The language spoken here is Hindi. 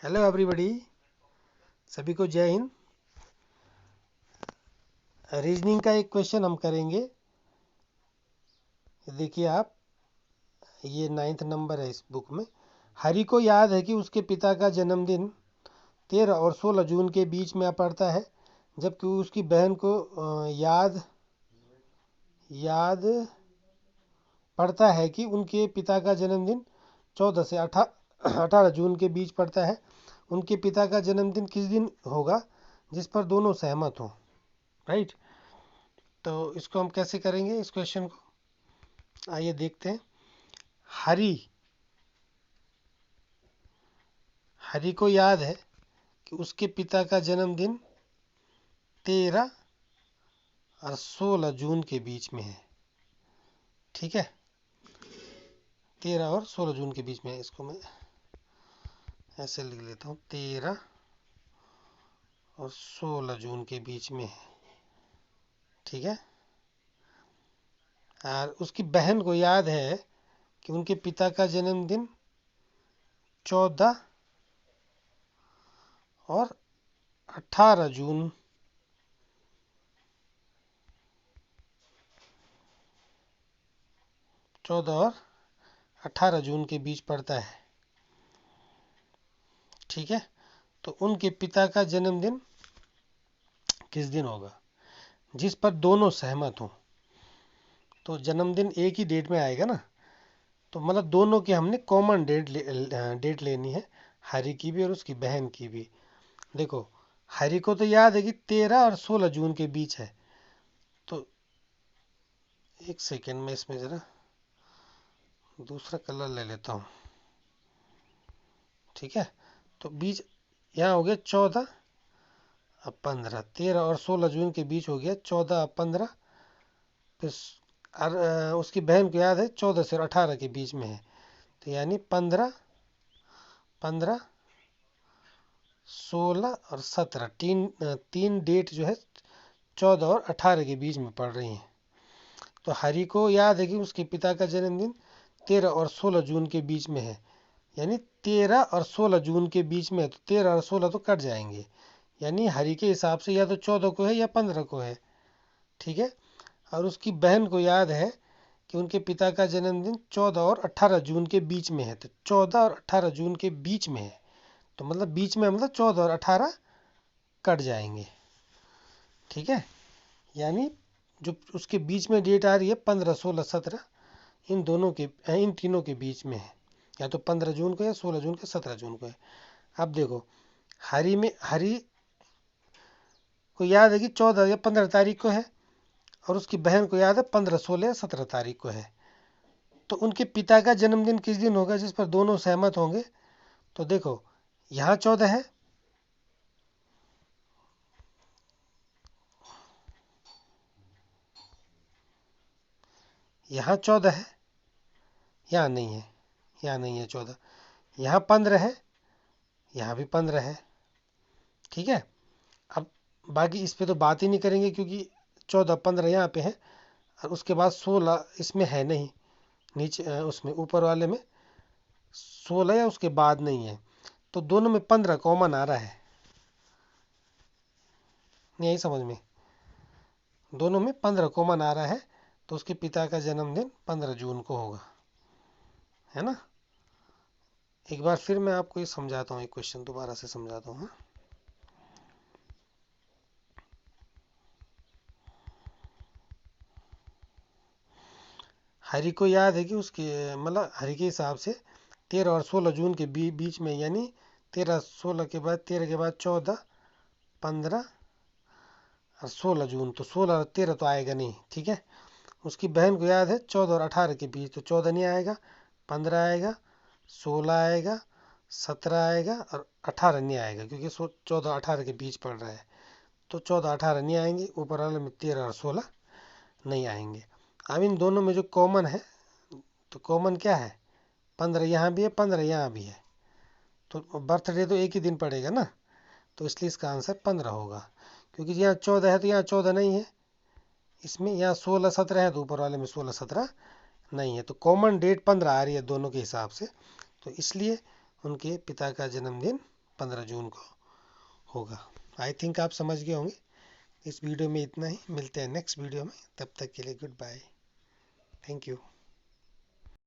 हेलो एवरीबॉडी, सभी को जय हिंद। रीजनिंग का एक क्वेश्चन हम करेंगे। देखिए आप, ये 9th नंबर है इस बुक में। हरि को याद है कि उसके पिता का जन्मदिन 13 और 16 जून के बीच में पड़ता है, जबकि उसकी बहन को याद पड़ता है कि उनके पिता का जन्मदिन 14 से 18 जून के बीच पड़ता है। उनके पिता का जन्मदिन किस दिन होगा जिस पर दोनों सहमत हों? राइट। तो इसको हम कैसे करेंगे, इस क्वेश्चन को आइए देखते हैं। हरि हरि को याद है कि उसके पिता का जन्मदिन 13 और 16 जून के बीच में है। ठीक है, 13 और 16 जून के बीच में है। इसको मैं ऐसे लिख लेता हूँ, 13 और 16 जून के बीच में है। ठीक है। और उसकी बहन को याद है कि उनके पिता का जन्मदिन 14 और 18 जून 14 और 18 जून के बीच पड़ता है। ठीक है। तो उनके पिता का जन्मदिन किस दिन होगा जिस पर दोनों सहमत हों? तो जन्मदिन एक ही डेट में आएगा ना, तो मतलब दोनों की हमने कॉमन डेट लेनी है, हरि की भी और उसकी बहन की भी। देखो, हरि को तो याद है कि 13 और 16 जून के बीच है। तो एक सेकेंड में इसमें ज़रा दूसरा कलर ले लेता हूँ। ठीक है। तो बीच यहाँ हो गया 14 और 15, 13 और 16 जून के बीच हो गया 14 और 15। फिर उसकी बहन को याद है 14 से 18 के बीच में है, तो यानी 15, 16 और 17, तीन डेट जो है 14 और 18 के बीच में पड़ रही हैं। तो हरि को याद है कि उसके पिता का जन्मदिन 13 और 16 जून के बीच में है, यानी 13 और 16 जून के बीच में है, तो 13 और 16 तो कट जाएंगे, यानी हरि के हिसाब से या तो 14 को है या 15 को है। ठीक है। और उसकी बहन को याद है कि उनके पिता का जन्मदिन 14 और 18 जून के बीच में है, तो 14 और 18 जून के बीच में है, तो मतलब बीच में मतलब 14 और 18 कट जाएंगे। ठीक है। यानी जो उसके बीच में डेट आ रही है 15, 16, 17, इन तीनों के बीच में है, या तो 15 जून को या 16 जून को, 17 जून को है। अब देखो, हरि को याद है कि 14 या 15 तारीख को है, और उसकी बहन को याद है 15, 16 या 17 तारीख को है। तो उनके पिता का जन्मदिन किस दिन होगा जिस पर दोनों सहमत होंगे? तो देखो, यहाँ 14 है, यहाँ 14 है, यहाँ नहीं है, यहाँ नहीं है 14, यहाँ 15 है, यहाँ भी 15 है। ठीक है। अब बाकी इस पे तो बात ही नहीं करेंगे, क्योंकि 14, 15 यहाँ पे है, और उसके बाद 16 इसमें है नहीं, नीचे उसमें ऊपर वाले में 16 या उसके बाद नहीं है, तो दोनों में 15 कॉमन आ रहा है। यही समझ में, दोनों में 15 कॉमन आ रहा है, तो उसके पिता का जन्मदिन 15 जून को होगा, है ना। एक बार फिर मैं आपको ये समझाता हूँ, एक क्वेश्चन दोबारा से समझाता हूँ। हरि को याद है कि उसके मतलब हरि के हिसाब से 13 और 16 जून के बीच में, यानी 13, 16 के बाद 13 के बाद 14, 15 और 16 जून, तो 16 और 13 तो आएगा नहीं। ठीक है। उसकी बहन को याद है 14 और 18 के बीच, तो 14 नहीं आएगा, 15 आएगा, 16 आएगा, 17 आएगा, और 18 नहीं आएगा, क्योंकि 14 18 के बीच पड़ रहा है, तो 14 18 नहीं आएंगे, ऊपर वाले में 13 और 16 नहीं आएंगे। अब इन दोनों में जो कॉमन है, तो कॉमन क्या है? 15 यहाँ भी है, 15 यहाँ भी है, तो बर्थडे तो एक ही दिन पड़ेगा ना, तो इसलिए इसका आंसर 15 होगा। क्योंकि यहाँ 14 है तो यहाँ 14 नहीं है, इसमें यहाँ 16 17 है, तो ऊपर वाले में 16 17 नहीं है, तो कॉमन डेट 15 आ रही है दोनों के हिसाब से, तो इसलिए उनके पिता का जन्मदिन 15 जून को होगा। आई थिंक आप समझ गए होंगे। इस वीडियो में इतना ही, मिलते हैं नेक्स्ट वीडियो में, तब तक के लिए गुड बाय, थैंक यू।